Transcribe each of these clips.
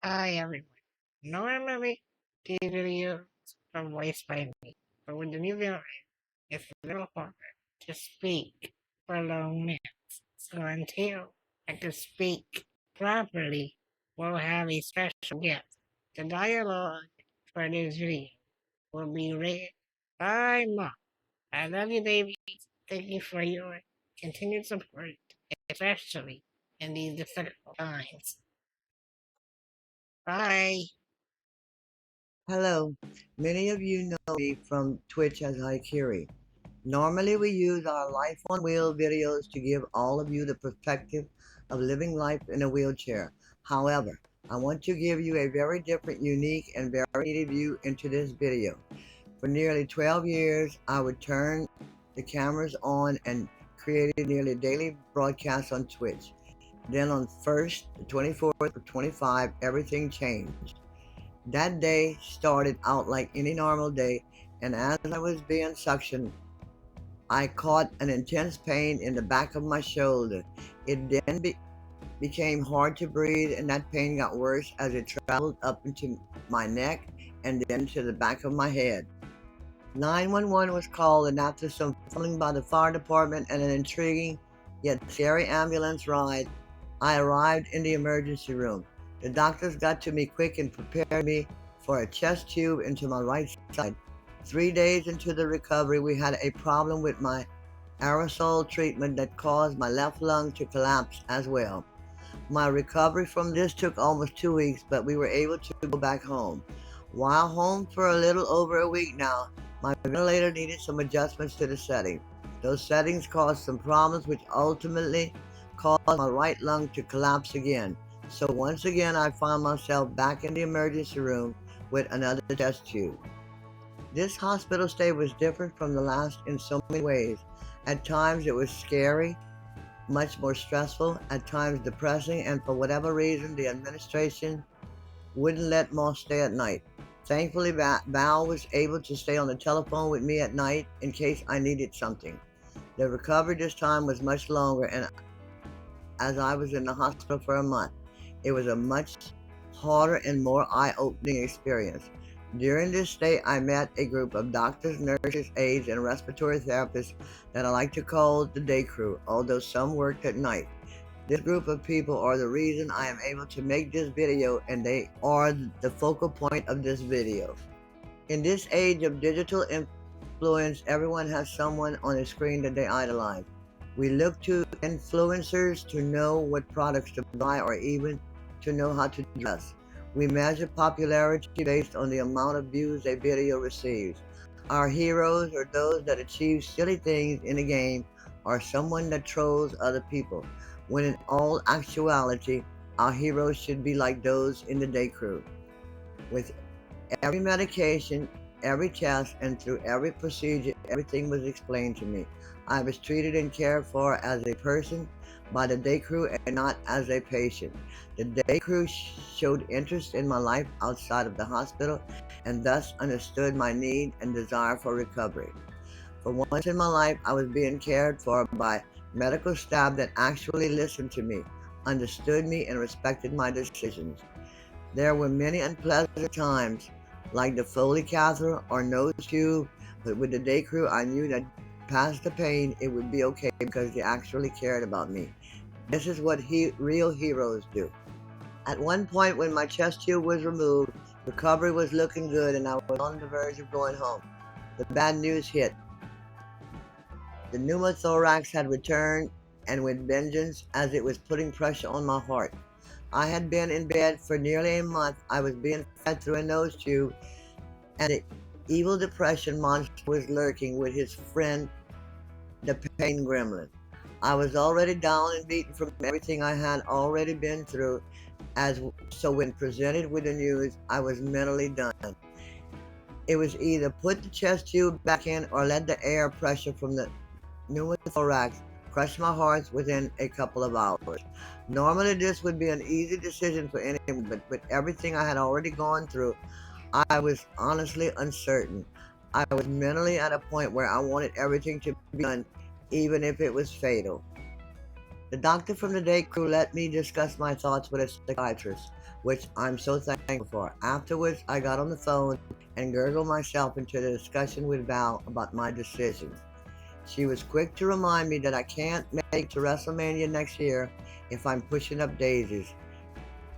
Hi everyone. Normally, these videos are voiced by me, but with the new variant, it's a little harder to speak for long minutes. So until I can speak properly, we'll have a special guest. The dialogue for this video will be read by Mom. I love you, baby. Thank you for your continued support, especially in these difficult times. Bye. Hello, many of you know me from Twitch as Hykiri. Normally we use our Life on Wheel videos to give all of you the perspective of living life in a wheelchair. However, I want to give you a very different, unique, and very needed view into this video. For nearly 12 years, I would turn the cameras on and created nearly daily broadcasts on Twitch. Then on 1st, the 24th, or 25, everything changed. That day started out like any normal day, and as I was being suctioned, I caught an intense pain in the back of my shoulder. It then became hard to breathe, and that pain got worse as it traveled up into my neck and then to the back of my head. 911 was called, and after some fumbling by the fire department and an intriguing yet scary ambulance ride, I arrived in the emergency room. The doctors got to me quick and prepared me for a chest tube into my right side. 3 days into the recovery, we had a problem with my aerosol treatment that caused my left lung to collapse as well. My recovery from this took almost 2 weeks, but we were able to go back home. While home for a little over a week now, my ventilator needed some adjustments to the setting. Those settings caused some problems which ultimately caused my right lung to collapse again. So once again I found myself back in the emergency room with another chest tube. This hospital stay was different from the last in so many ways. At times it was scary, much more stressful, at times depressing, and for whatever reason the administration wouldn't let Moss stay at night. Thankfully, Val was able to stay on the telephone with me at night in case I needed something. The recovery this time was much longer, and as I was in the hospital for a month, it was a much harder and more eye-opening experience. During this stay, I met a group of doctors, nurses, aides, and respiratory therapists that I like to call the day crew, although some worked at night. This group of people are the reason I am able to make this video, and they are the focal point of this video. In this age of digital influence, everyone has someone on a screen that they idolize. We look to influencers to know what products to buy or even to know how to dress. We measure popularity based on the amount of views a video receives. Our heroes are those that achieve silly things in a game or someone that trolls other people, when in all actuality, our heroes should be like those in the day crew. With every medication, every test, and through every procedure, everything was explained to me. I was treated and cared for as a person by the day crew and not as a patient. The day crew showed interest in my life outside of the hospital and thus understood my need and desire for recovery. For once in my life, I was being cared for by medical staff that actually listened to me, understood me, and respected my decisions. There were many unpleasant times, like the Foley catheter or nose tube, but with the day crew, I knew that past the pain, it would be okay because they actually cared about me. This is what real heroes do. At one point, when my chest tube was removed, recovery was looking good and I was on the verge of going home. The bad news hit. The pneumothorax had returned, and with vengeance, as it was putting pressure on my heart. I had been in bed for nearly a month. I was being fed through a nose tube, and the evil depression monster was lurking with his friend, the pain gremlin. I was already down and beaten from everything I had already been through, so when presented with the news, I was mentally done. It was either put the chest tube back in or let the air pressure from the pneumothorax crushed my heart within a couple of hours. Normally, this would be an easy decision for anyone, but with everything I had already gone through, I was honestly uncertain. I was mentally at a point where I wanted everything to be done, even if it was fatal. The doctor from the day crew let me discuss my thoughts with a psychiatrist. which I'm so thankful for. Afterwards, I got on the phone and gurgled myself into the discussion with Val about my decision. She was quick to remind me that I can't make it to WrestleMania next year if I'm pushing up daisies,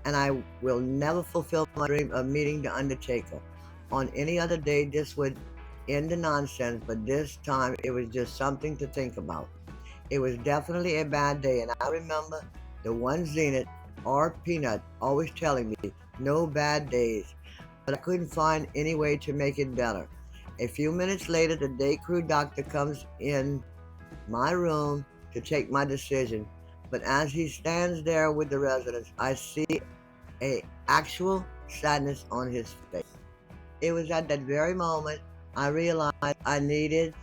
and I will never fulfill my dream of meeting The Undertaker. On any other day, this would end the nonsense, but this time it was just something to think about. It was definitely a bad day, and I remember the one Zenith or Peanut always telling me, no bad days, but I couldn't find any way to make it better. A few minutes later, the day crew doctor comes in my room to take my decision, but as he stands there with the residents, I see a actual sadness on his face. It was at that very moment I realized I needed,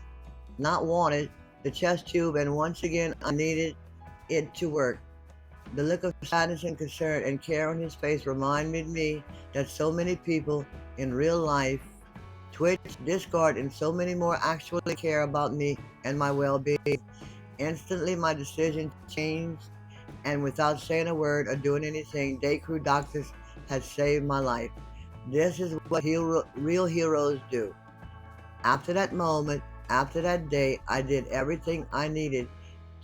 not wanted, the chest tube, and once again I needed it to work. The look of sadness and concern and care on his face reminded me that so many people in real life, Twitch, Discord, and so many more actually care about me and my well-being. Instantly my decision changed, and without saying a word or doing anything, day crew doctors had saved my life. This is what real heroes do. After that moment, after that day, I did everything I needed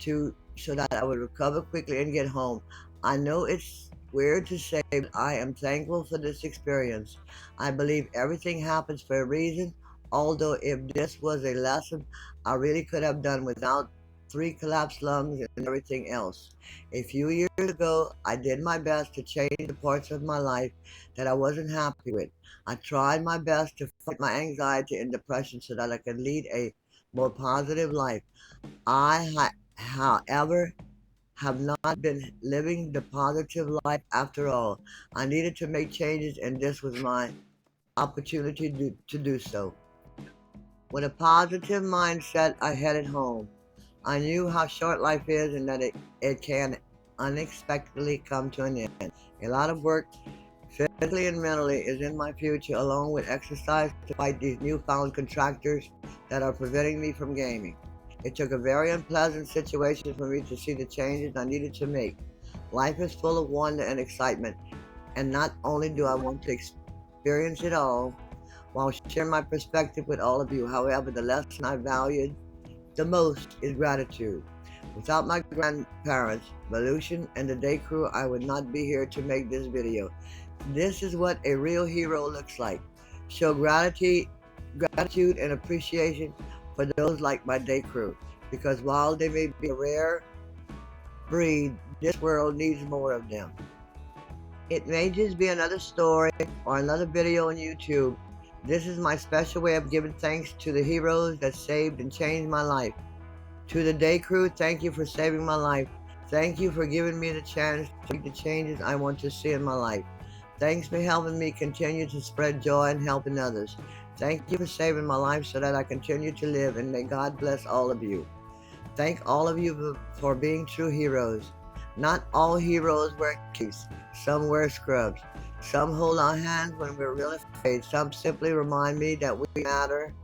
to so that I would recover quickly and get home. I know it's weird to say, but I am thankful for this experience. I believe everything happens for a reason, although if this was a lesson I really could have done without 3 collapsed lungs and everything else. A few years ago, I did my best to change the parts of my life that I wasn't happy with. I tried my best to fight my anxiety and depression so that I could lead a more positive life. However, have not been living the positive life after all. I needed to make changes, and this was my opportunity to do so. With a positive mindset, I headed home. I knew how short life is and that it can unexpectedly come to an end. A lot of work, physically and mentally, is in my future, along with exercise to fight these newfound contractors that are preventing me from gaming. It took a very unpleasant situation for me to see the changes I needed to make. Life is full of wonder and excitement, and not only do I want to experience it all while sharing my perspective with all of you, however, the lesson I valued the most is gratitude. Without my grandparents, Volution, and the day crew, I would not be here to make this video. This is what a real hero looks like. Show gratitude and appreciation for those like my day crew, because while they may be a rare breed, this world needs more of them. It may just be another story or another video on YouTube. This is my special way of giving thanks to the heroes that saved and changed my life. To the day crew, thank you for saving my life. Thank you for giving me the chance to make the changes I want to see in my life. Thanks for helping me continue to spread joy and helping others. Thank you for saving my life so that I continue to live, and may God bless all of you. Thank all of you for being true heroes. Not all heroes wear capes. Some wear scrubs. Some hold our hands when we're really afraid. Some simply remind me that we matter